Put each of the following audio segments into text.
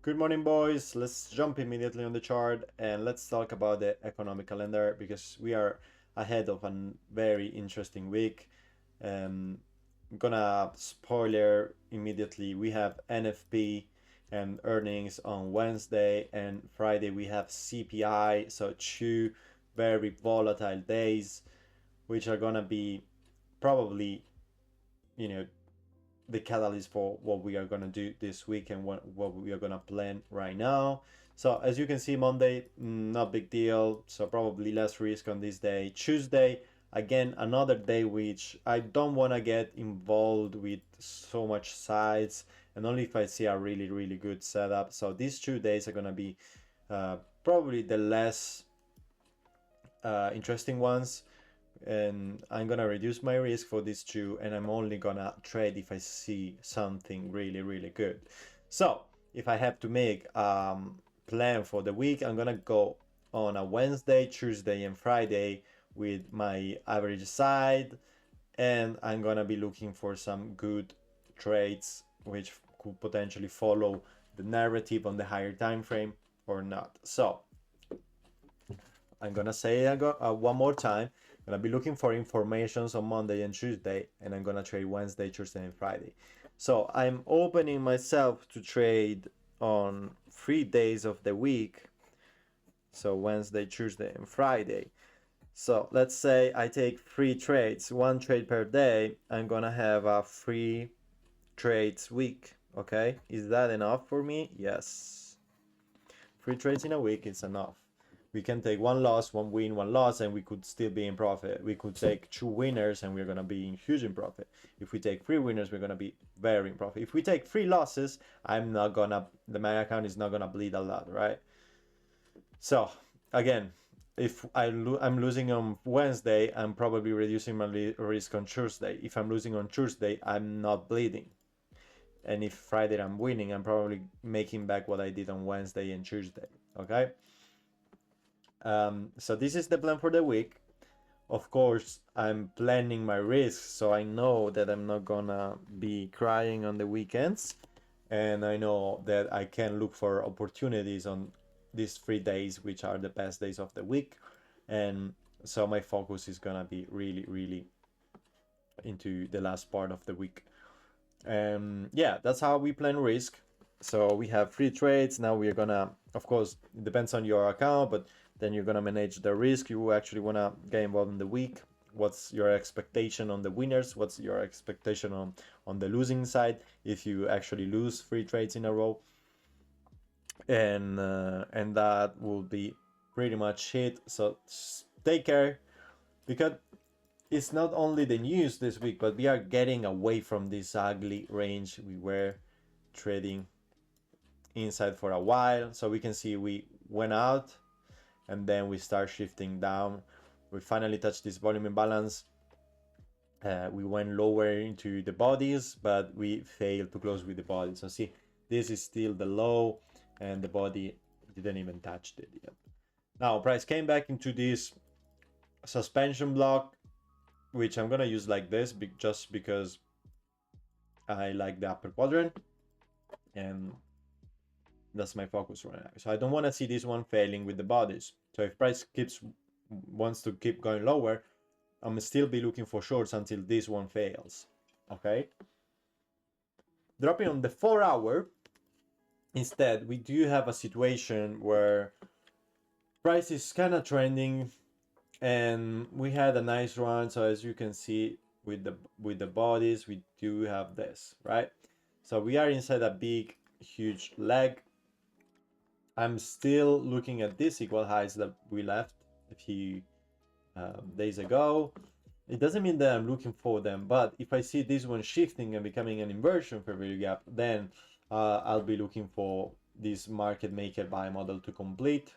Good morning, boys. Let's jump immediately on the chart and let's talk about the economic calendar because we are ahead of a very interesting week. I'm gonna spoiler immediately. We have NFP and earnings on Wednesday, and Friday we have CPI. So two very volatile days, which are gonna be probably, you know, the catalyst for what we are going to do this week and what we are going to plan right now. So as you can see, Monday, not big deal. So probably less risk on this day. Tuesday, again, another day which I don't want to get involved with so much sides, and only if I see a really, really good setup. So these 2 days are going to be probably the less interesting ones, and I'm gonna reduce my risk for these two, and I'm only gonna trade if I see something really, really good. So if I have to make plan for the week, I'm gonna go on a Wednesday, Tuesday, and Friday with my average side, and I'm gonna be looking for some good trades which could potentially follow the narrative on the higher time frame or not. So I'm gonna say one more time. I'm gonna be looking for informations on Monday and Tuesday, and I'm gonna trade Wednesday, Tuesday, and Friday. So I'm opening myself to trade on 3 days of the week. So Wednesday, Tuesday, and Friday. So let's say I take 3 trades, 1 trade per day. I'm gonna have a 3 trades week. Okay, is that enough for me? Yes. 3 trades in a week is enough. We can take one loss, one win, one loss, and we could still be in profit. We could take 2 winners and we're gonna be in huge in profit. If we take 3 winners, we're gonna be very in profit. If we take 3 losses, my account is not gonna bleed a lot, right? So again, if I'm losing on Wednesday, I'm probably reducing my risk on Tuesday. If I'm losing on Tuesday, I'm not bleeding. And if Friday I'm winning, I'm probably making back what I did on Wednesday and Tuesday. Okay. So this is the plan for the week. Of course, I'm planning my risks, so I know that I'm not gonna be crying on the weekends, and I know that I can look for opportunities on these 3 days, which are the best days of the week, and so my focus is gonna be really, really into the last part of the week. Yeah, that's how we plan risk. So we have 3 trades. Now we're gonna, of course, it depends on your account, but then you're gonna manage the risk you actually wanna get involved in the week. What's your expectation on the winners? What's your expectation on the losing side if you actually lose 3 trades in a row? And that will be pretty much it. So take care, because it's not only the news this week, but we are getting away from this ugly range we were trading inside for a while. So we can see we went out and then we start shifting down. We finally touched this volume imbalance. We went lower into the bodies, but we failed to close with the body. So see, this is still the low, and the body didn't even touch it yet. Now price came back into this suspension block, which I'm gonna use like this just because I like the upper quadrant, and that's my focus right now. So I don't want to see this one failing with the bodies. So if price wants to keep going lower, I'm still be looking for shorts until this one fails. Okay. Dropping on the 4 hour, instead, we do have a situation where price is kind of trending, and we had a nice run. So as you can see with the bodies, we do have this, right? So we are inside a big, huge leg. I'm still looking at these equal highs that we left a few days ago. It doesn't mean that I'm looking for them, but if I see this one shifting and becoming an inversion fair value gap, then I'll be looking for this market maker buy model to complete.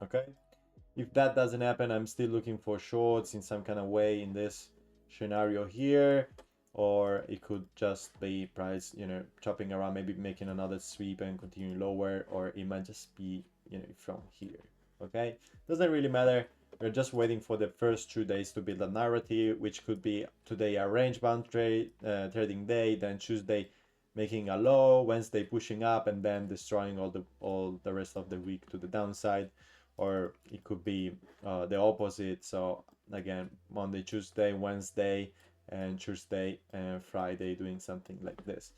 Okay. If that doesn't happen, I'm still looking for shorts in some kind of way in this scenario here, or it could just be price, chopping around, maybe making another sweep and continuing lower, or it might just be, from here. Okay, doesn't really matter. We're just waiting for the first 2 days to build a narrative, which could be today a range bound trading day, then Tuesday making a low, Wednesday pushing up, and then destroying all the rest of the week to the downside. Or it could be the opposite. So again, Monday, Tuesday, Wednesday, and Tuesday and Friday doing something like this.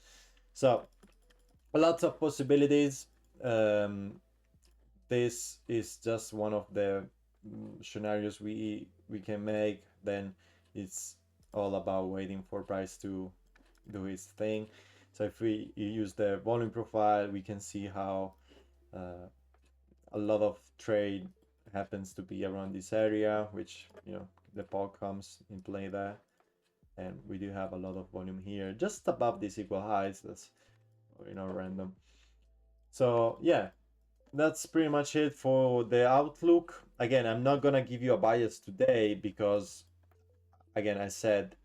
So lots of possibilities. This is just one of the scenarios we can make. Then it's all about waiting for price to do its thing. So if we use the volume profile, we can see how a lot of trade happens to be around this area, which, you know, the pog comes in play there. And we do have a lot of volume here, just above these equal highs. That's, you know, random. So yeah, that's pretty much it for the outlook. Again, I'm not gonna give you a bias today because, again, I said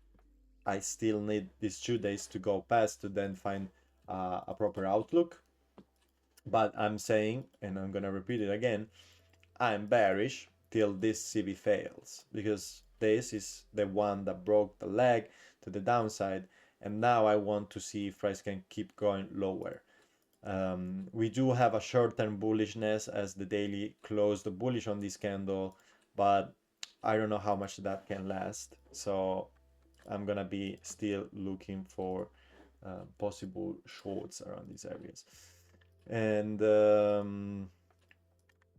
I still need these 2 days to go past to then find a proper outlook. But I'm saying, and I'm gonna repeat it again, I'm bearish till this CB fails, because this is the one that broke the leg to the downside, and now I want to see if price can keep going lower. We do have a short-term bullishness as the daily closed bullish on this candle, but I don't know how much that can last. So I'm gonna be still looking for possible shorts around these areas. And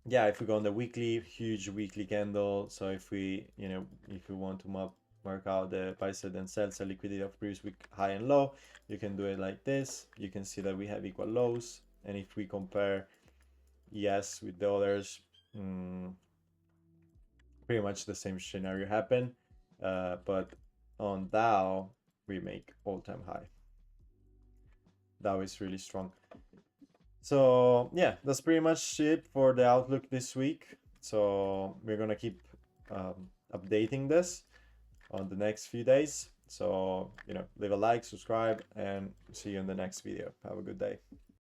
yeah, if we go on the weekly, huge weekly candle. So if we, you know, if we want to mark out the buy side and sell side liquidity of previous week high and low, you can do it like this. You can see that we have equal lows. And if we compare ES with the others, pretty much the same scenario happen. But on Dow, we make all-time high. Dow is really strong. So yeah, that's pretty much it for the outlook this week. So we're gonna keep updating this on the next few days. So, you know, leave a like, subscribe, and see you in the next video. Have a good day.